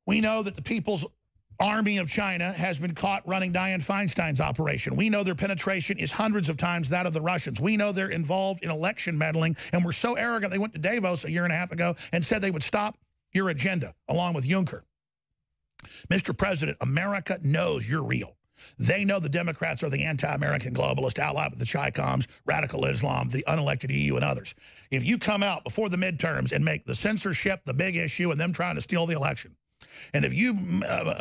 We know that the People's Army of China has been caught running Dianne Feinstein's operation. We know their penetration is hundreds of times that of the Russians. We know they're involved in election meddling, and we're so arrogant they went to Davos a year and a half ago and said they would stop your agenda, along with Juncker. Mr. President, America knows you're real. They know the Democrats are the anti-American globalist allied with the Chi-Coms, radical Islam, the unelected EU, and others. If you come out before the midterms and make the censorship the big issue and them trying to steal the election, and if you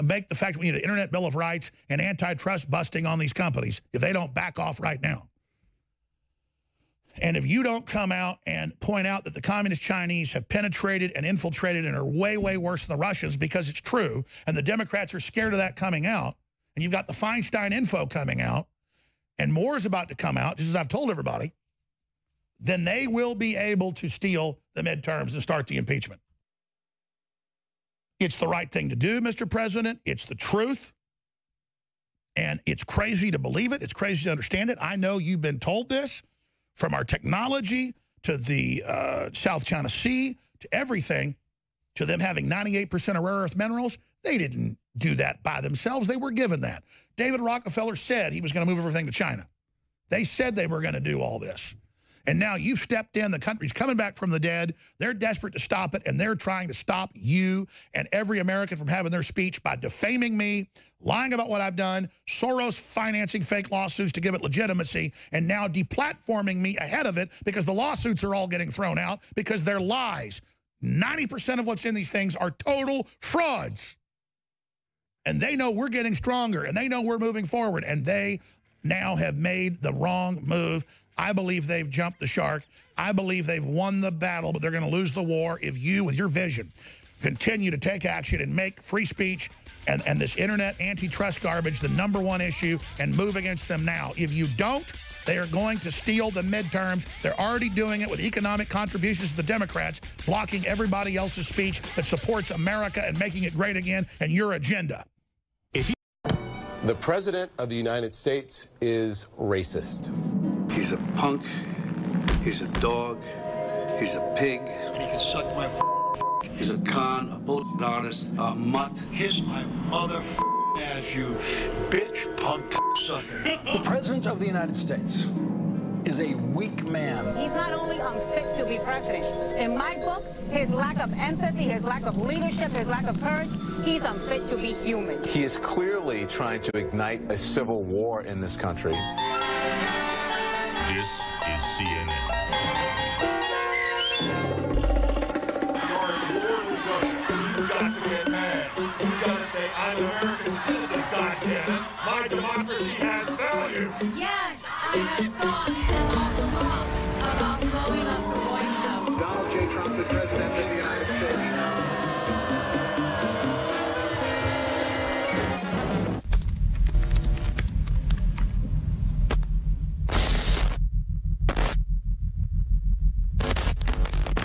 make the fact that we need an Internet Bill of Rights and antitrust busting on these companies, if they don't back off right now, and if you don't come out and point out that the communist Chinese have penetrated and infiltrated and are way, way worse than the Russians, because it's true, and the Democrats are scared of that coming out, and you've got the Feinstein info coming out, and more is about to come out, just as I've told everybody, then they will be able to steal the midterms and start the impeachment. It's the right thing to do, Mr. President. It's the truth. And it's crazy to believe it. It's crazy to understand it. I know you've been told this, from our technology to the South China Sea to everything, to them having 98% of rare earth minerals. They didn't do that by themselves. They were given that. David Rockefeller said he was going to move everything to China. They said they were going to do all this. And now you've stepped in. The country's coming back from the dead. They're desperate to stop it, and they're trying to stop you and every American from having their speech by defaming me, lying about what I've done, Soros financing fake lawsuits to give it legitimacy, and now deplatforming me ahead of it because the lawsuits are all getting thrown out because they're lies. 90% of what's in these things are total frauds. And they know we're getting stronger, and they know we're moving forward, and they now have made the wrong move. I believe they've jumped the shark. I believe they've won the battle, but they're going to lose the war if you, with your vision, continue to take action and make free speech and this internet antitrust garbage the #1 issue and move against them now. If you don't, they are going to steal the midterms. They're already doing it with economic contributions to the Democrats, blocking everybody else's speech that supports America and making it great again and your agenda. The President of the United States is racist. He's a punk, he's a dog, he's a pig. And he can suck my He's a con, a bullshit artist, a mutt. Kiss my mother ass, you bitch punk sucker. The President of the United States is a weak man. He's not only unfit to be president. In my book, his lack of empathy, his lack of leadership, his lack of courage, he's unfit to be human. He is clearly trying to ignite a civil war in this country. This is CNN. You're at war with Russia. You've got to get mad. You've got to say, I'm an American citizen, goddammit. My democracy has value. Yes, I have thought an awful lot about blowing up the White House. Donald J. Trump is president of the United States.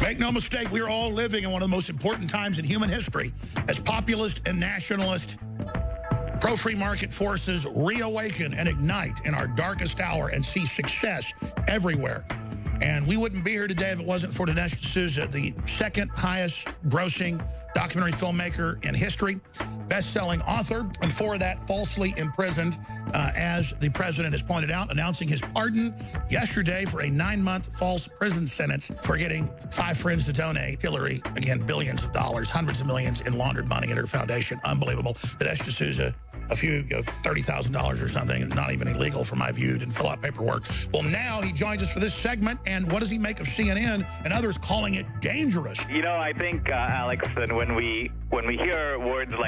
Make no mistake, we are all living in one of the most important times in human history as populist and nationalist pro-free market forces reawaken and ignite in our darkest hour and see success everywhere. And we wouldn't be here today if it wasn't for Dinesh D'Souza, the second highest grossing documentary filmmaker in history, best-selling author, and before that, falsely imprisoned, as the president has pointed out, announcing his pardon yesterday for a 9-month false prison sentence for getting 5 friends to donate Hillary, again, billions of dollars, hundreds of millions in laundered money at her foundation. Unbelievable. Dinesh D'Souza, a few, $30,000 or something, not even illegal from my view, didn't fill out paperwork. Well, now he joins us for this segment, and what does he make of CNN and others calling it dangerous? You know, I think, Alex, that when we hear words like